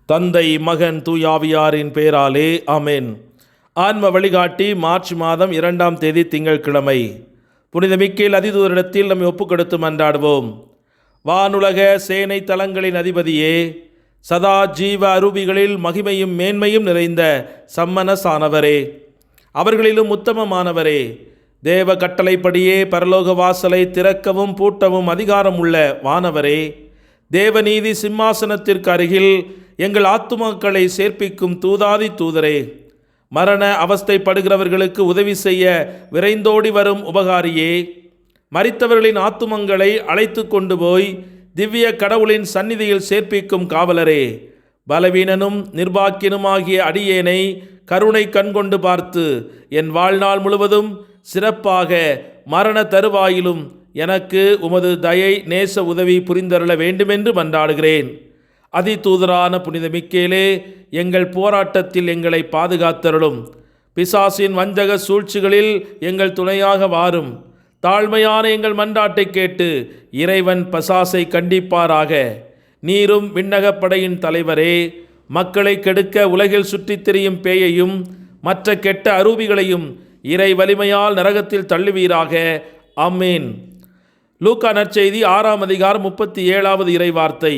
தந்தை, மகன், தூயாவியாரின் பெயராலே ஆமென். ஆன்ம வழிகாட்டி மார்ச் மாதம் 2ஆம் தேதி திங்கட்கிழமை. புனித மிக்கேல் அதிதூதரிடத்தில் நம்மை ஒப்புக்கொடுத்து மன்றாடுவோம். வானுலக சேனை தலங்களின் அதிபதியே, சதா ஜீவ அரூபிகளில் மகிமையும் மேன்மையும் நிறைந்த சம்மனசானவரே, அவர்களிலும் உத்தமமானவரே, தேவ கட்டளைப்படியே பரலோக வாசலை திறக்கவும் பூட்டவும் அதிகாரம் உள்ள வானவரே, தேவநீதி சிம்மாசனத்திற்கு அருகில் எங்கள் ஆத்துமாக்களை சேர்ப்பிக்கும் தூதாதி தூதரே, மரண அவஸ்தைப்படுகிறவர்களுக்கு உதவி செய்ய விரைந்தோடி வரும் உபகாரியே, மரித்தவர்களின் ஆத்துமங்களை அழைத்து கொண்டு போய் திவ்ய கடவுளின் சந்நிதியில் சேர்ப்பிக்கும் காவலரே, பலவீனனும் நிர்பாக்கியனுமாகிய அடியேனை கருணை கண்கொண்டு பார்த்து என் வாழ்நாள் முழுவதும் சிறப்பாக மரண தருவாயிலும் எனக்கு உமது தயை நேச உதவி புரிந்தருள வேண்டுமென்று மன்றாடுகிறேன். அதிதூதரான புனித மிக்கேலே, எங்கள் போராட்டத்தில் எங்களை பாதுகாத்தருளும். பிசாசின் வஞ்சக சூழ்ச்சிகளில் எங்கள் துணையாக வாரும். தாழ்மையான எங்கள் மன்றாட்டை கேட்டு இறைவன் பசாசை கண்டிப்பாராக. நீரும் விண்ணகப்படையின் தலைவரே, மக்களை கெடுக்க உலகில் சுற்றித் திரியும் பேயையும் மற்ற கெட்ட அரூபிகளையும் இறை வலிமையால் நரகத்தில் தள்ளுவீராக. ஆமென். லூக்கா நற்செய்தி 6ஆம் அதிகாரம் 37வது இறைவார்த்தை.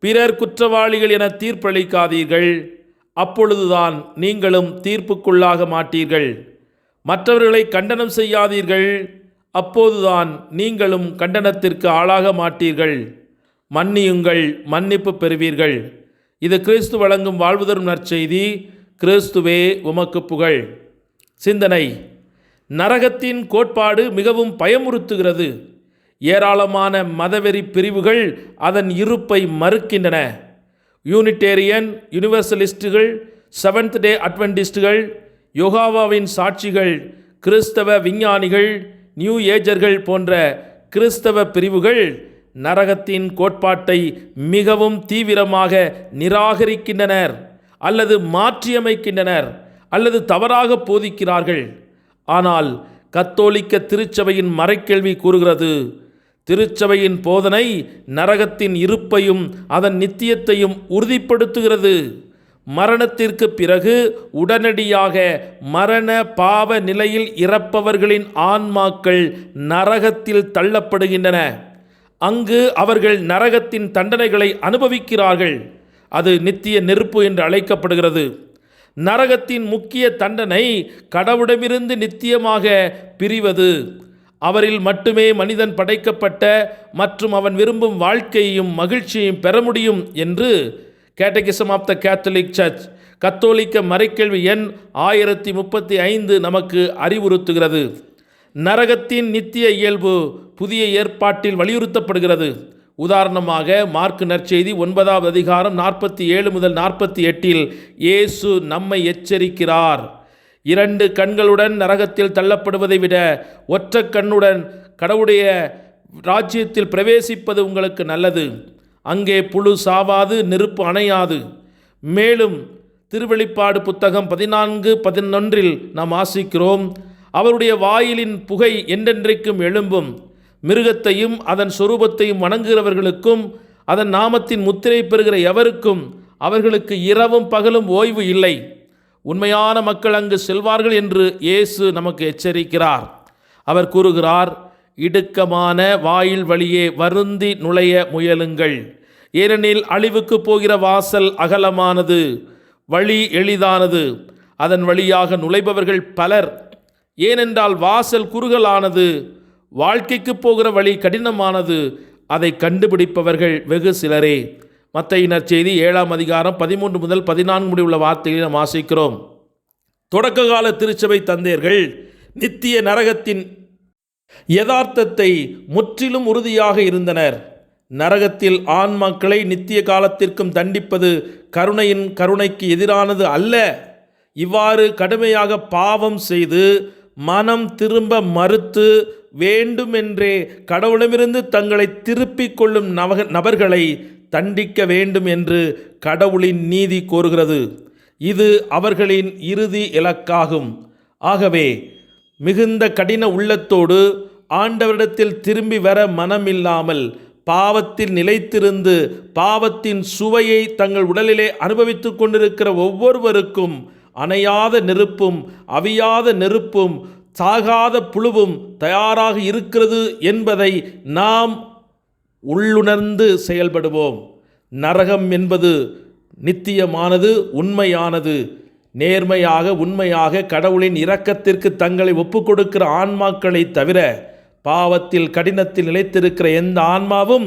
பிறர் குற்றவாளிகள் என தீர்ப்பளிக்காதீர்கள், அப்பொழுதுதான் நீங்களும் தீர்ப்புக்குள்ளாக மாட்டீர்கள். மற்றவர்களை கண்டனம் செய்யாதீர்கள், அப்போதுதான் நீங்களும் கண்டனத்திற்கு ஆளாக மாட்டீர்கள். மன்னியுங்கள், மன்னிப்பு பெறுவீர்கள். இது கிறிஸ்து வழங்கும் வாழ்வு தரும் நற்செய்தி. கிறிஸ்துவே உமக்கு புகழ். சிந்தனை: நரகத்தின் கோட்பாடு மிகவும் பயமுறுத்துகிறது. ஏராளமான மதவெறி பிரிவுகள் அதன் இருப்பை மறுக்கின்றன. யூனிட்டேரியன், யூனிவர்சலிஸ்டுகள், செவன்த் டே அட்வென்டிஸ்டுகள், யோகாவாவின் சாட்சிகள், கிறிஸ்தவ விஞ்ஞானிகள், நியூ ஏஜர்கள் போன்ற கிறிஸ்தவ பிரிவுகள் நரகத்தின் கோட்பாட்டை மிகவும் தீவிரமாக நிராகரிக்கின்றனர் அல்லது மாற்றியமைக்கின்றனர் அல்லது தவறாக போதிக்கிறார்கள். ஆனால் கத்தோலிக்க திருச்சபையின் மறைக்கேள்வி கூறுகிறது, திருச்சபையின் போதனை நரகத்தின் இருப்பையும் அதன் நித்தியத்தையும் உறுதிப்படுத்துகிறது. மரணத்திற்கு பிறகு உடனடியாக மரண பாவ நிலையில் இறப்பவர்களின் ஆன்மாக்கள் நரகத்தில் தள்ளப்படுகின்றன. அங்கு அவர்கள் நரகத்தின் தண்டனைகளை அனுபவிக்கிறார்கள். அது நித்திய நெருப்பு என்று அழைக்கப்படுகிறது. நரகத்தின் முக்கிய தண்டனை கடவுளிடமிருந்து நித்தியமாக பிரிவது. அவரில் மட்டுமே மனிதன் படைக்கப்பட்ட மற்றும் அவன் விரும்பும் வாழ்க்கையையும் மகிழ்ச்சியையும் பெற முடியும் என்று catechism of the catholic church கத்தோலிக்க மறைக்கேள்வி எண் 1035 நமக்கு அறிவுறுத்துகிறது. நரகத்தின் நித்திய இயல்பு புதிய ஏற்பாட்டில் வலியுறுத்தப்படுகிறது. உதாரணமாக மார்க்கு நற்செய்தி 9ஆம் அதிகாரம் 47 முதல் 48 இயேசு நம்மை எச்சரிக்கிறார். 2 கண்களுடன் நரகத்தில் தள்ளப்படுவதை விட ஒற்றை கண்ணுடன் கடவுளுடைய ராஜ்யத்தில் பிரவேசிப்பது உங்களுக்கு நல்லது. அங்கே புழு சாவாது, நெருப்பு அணையாது. மேலும் திருவெளிப்பாடு புத்தகம் 14:11 நாம் வாசிக்கிறோம், அவருடைய வாயிலின் புகை என்றென்றைக்கும் எழும்பும். மிருகத்தையும் அதன் சொரூபத்தையும் வணங்குகிறவர்களுக்கும் அதன் நாமத்தின் முத்திரை பெறுகிற எவருக்கும் அவர்களுக்கு இரவும் பகலும் ஓய்வு இல்லை. உண்மையான மக்கள் அங்கு செல்வார்கள் என்று இயேசு நமக்கு எச்சரிக்கிறார். அவர் கூறுகிறார், இடுக்கமான வாயில் வழியே வருந்தி நுழைய முயலுங்கள், ஏனெனில் அழிவுக்கு போகிற வாசல் அகலமானது, வழி எளிதானது, அதன் வழியாக நுழைபவர்கள் பலர். ஏனென்றால் வாசல் குறுகலானது, வாழ்க்கைக்கு போகிற வழி கடினமானது, அதை கண்டுபிடிப்பவர்கள் வெகு சிலரே. மத்தேயு நற்செய்தி 7ஆம் அதிகாரம் 13 முதல் 14 முடிய உள்ள வார்த்தைகளை நாம் வாசிக்கிறோம். தொடக்க கால திருச்சபை தந்தையர்கள் நித்திய நரகத்தின் யதார்த்தத்தை முற்றிலும் உறுதியாக இருந்தனர். நரகத்தில் ஆன்மாக்களை நித்திய காலத்திற்கும் தண்டிப்பது கருணைக்கு எதிரானது அல்ல. இவ்வாறு கடுமையாக பாவம் செய்து மனம் திரும்ப மறுத்து வேண்டுமென்றே கடவுளிடமிருந்து தங்களை திருப்பிக் கொள்ளும் நபர்களை தண்டிக்க வேண்டும் என்று கடவுளின் நீதி கோருகிறது. இது அவர்களின் இறுதி இலக்காகும். ஆகவே மிகுந்த கடின உள்ளத்தோடு ஆண்டவரிடத்தில் திரும்பி வர மனமில்லாமல் பாவத்தில் நிலைத்திருந்து பாவத்தின் சுவையை தங்கள் உடலிலே அனுபவித்து கொண்டிருக்கிற ஒவ்வொருவருக்கும் அணையாத நெருப்பும் அவியாத நெருப்பும் சாகாத புழுவும் தயாராக இருக்கிறது என்பதை நாம் உள்ளுணர்ந்து செயல்படுவோம். நரகம் என்பது நித்தியமானது, உண்மையானது. நேர்மையாக உண்மையாக கடவுளின் இரக்கத்திற்கு தங்களை ஒப்புக்கொடுக்கிற ஆன்மாக்களை தவிர பாவத்தில் கடினத்தில் நிலைத்திருக்கிற எந்த ஆன்மாவும்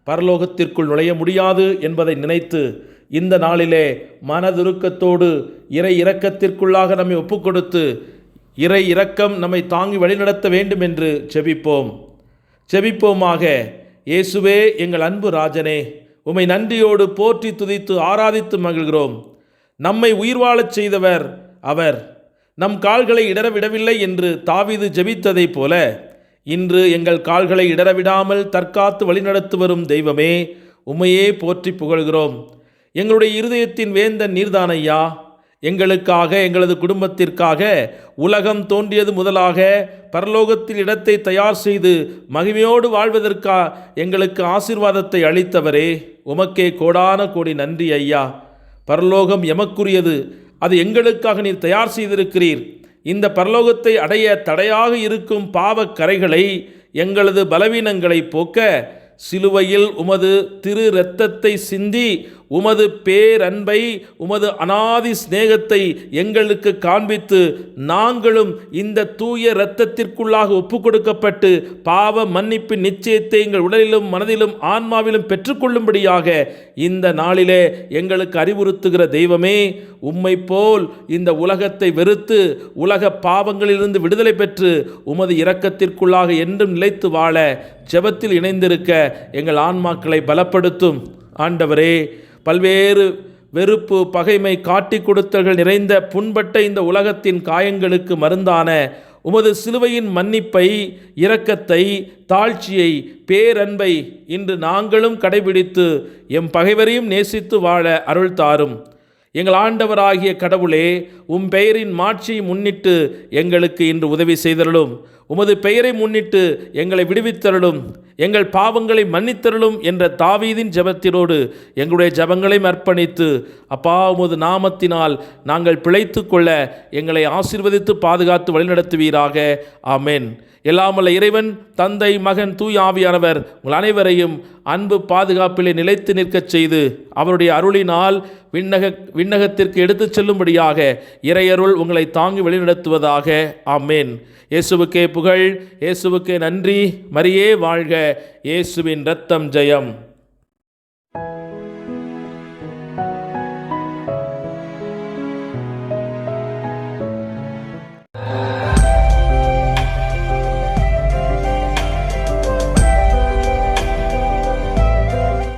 பரலோகத்திற்குள் நுழைய முடியாது என்பதை நினைத்து இந்த நாளிலே மனதுருக்கத்தோடு இறை இரக்கத்திற்குள்ளாக நம்மை ஒப்புக்கொடுத்து இறை இரக்கம் நம்மை தாங்கி வழிநடத்த வேண்டும் என்று செபிப்போமாக. இயேசுவே எங்கள் அன்பு ராஜனே, உம்மை நன்றியோடு போற்றி துதித்து ஆராதித்து மகிழ்கிறோம். நம்மை உயிர் வாழச் செய்தவர் அவர். நம் கால்களை இடரவிடவில்லை என்று தாவீது ஜெபித்ததைப் போல இன்று எங்கள் கால்களை இடரவிடாமல் தற்காத்து வழிநடத்து வரும் தெய்வமே, உம்மையே போற்றி புகழ்கிறோம். எங்களுடைய இருதயத்தின் வேந்தன் நீர்தான் ஐயா. எங்களுக்காக எங்களது குடும்பத்திற்காக உலகம் தோன்றியது முதலாக பரலோகத்தில் இடத்தை தயார் செய்து மகிமையோடு வாழ்வதற்கா எங்களுக்கு ஆசீர்வாதத்தை அளித்தவரே, உமக்கே கோடான கோடி நன்றி ஐயா. பரலோகம் எமக்குரியது, அது எங்களுக்காக நீர் தயார் செய்திருக்கிறீர். இந்த பரலோகத்தை அடைய தடையாக இருக்கும் பாவக் கரைகளை, எங்களது பலவீனங்களை போக்க சிலுவையில் உமது திரு இரத்தத்தை சிந்தி உமது பேரன்பை, உமது அனாதி சிநேகத்தை எங்களுக்கு காண்பித்து நாங்களும் இந்த தூய இரத்தத்திற்குள்ளாக ஒப்பு கொடுக்கப்பட்டு பாவ மன்னிப்பின் நிச்சயத்தை எங்கள் உடலிலும் மனதிலும் ஆன்மாவிலும் பெற்றுக்கொள்ளும்படியாக இந்த நாளிலே எங்களுக்கு அறிவுறுத்துகிற தெய்வமே, உம்மை போல் இந்த உலகத்தை வெறுத்து உலக பாவங்களிலிருந்து விடுதலை பெற்று உமது இரக்கத்திற்குள்ளாக என்றும் நிலைத்து வாழ ஜெபத்தில் இணைந்திருக்க எங்கள் ஆன்மாக்களை பலப்படுத்தும். ஆண்டவரே, பல்வேறு வெறுப்பு, பகைமை, காட்டிக் கொடுத்தல்கள் நிறைந்த புண்பட்ட இந்த உலகத்தின் காயங்களுக்கு மருந்தான உமது சிலுவையின் மன்னிப்பை, இரக்கத்தை, தாழ்ச்சியை, பேரன்பை இன்று நாங்களும் கடைபிடித்து எம் பகைவரையும் நேசித்து வாழ அருள் தாரும். எங்கள் ஆண்டவராகிய கடவுளே, உம் பெயரின் மாட்சியை முன்னிட்டு எங்களுக்கு இன்று உதவி செய்தருளும். உமது பெயரை முன்னிட்டு எங்களை விடுவித்தருளும். எங்கள் பாவங்களை மன்னித்தருளும் என்ற தாவீதின் ஜெபத்தினோடு எங்களுடைய ஜெபங்களை அர்ப்பணித்து, அப்பா, உமது நாமத்தினால் நாங்கள் பிழைத்து கொள்ள எங்களை ஆசீர்வதித்து பாதுகாத்து வழிநடத்துவீராக. ஆமென். எல்லாமல்ல இறைவன், தந்தை, மகன், தூய ஆவியானவர் உங்கள் அனைவரையும் அன்பு பாதுகாப்பிலே நிலைத்து நிற்கச் செய்து அவருடைய அருளினால் விண்ணகத்திற்கு எடுத்துச் செல்லும்படியாக இறையருள் உங்களை தாங்கி வழிநடத்துவதாக. ஆமென். இயேசுவுக்கே புகழ், இயேசுவுக்கே நன்றி. மரியே வாழ்க. இயேசுவின் இரத்தம் ஜெயம்.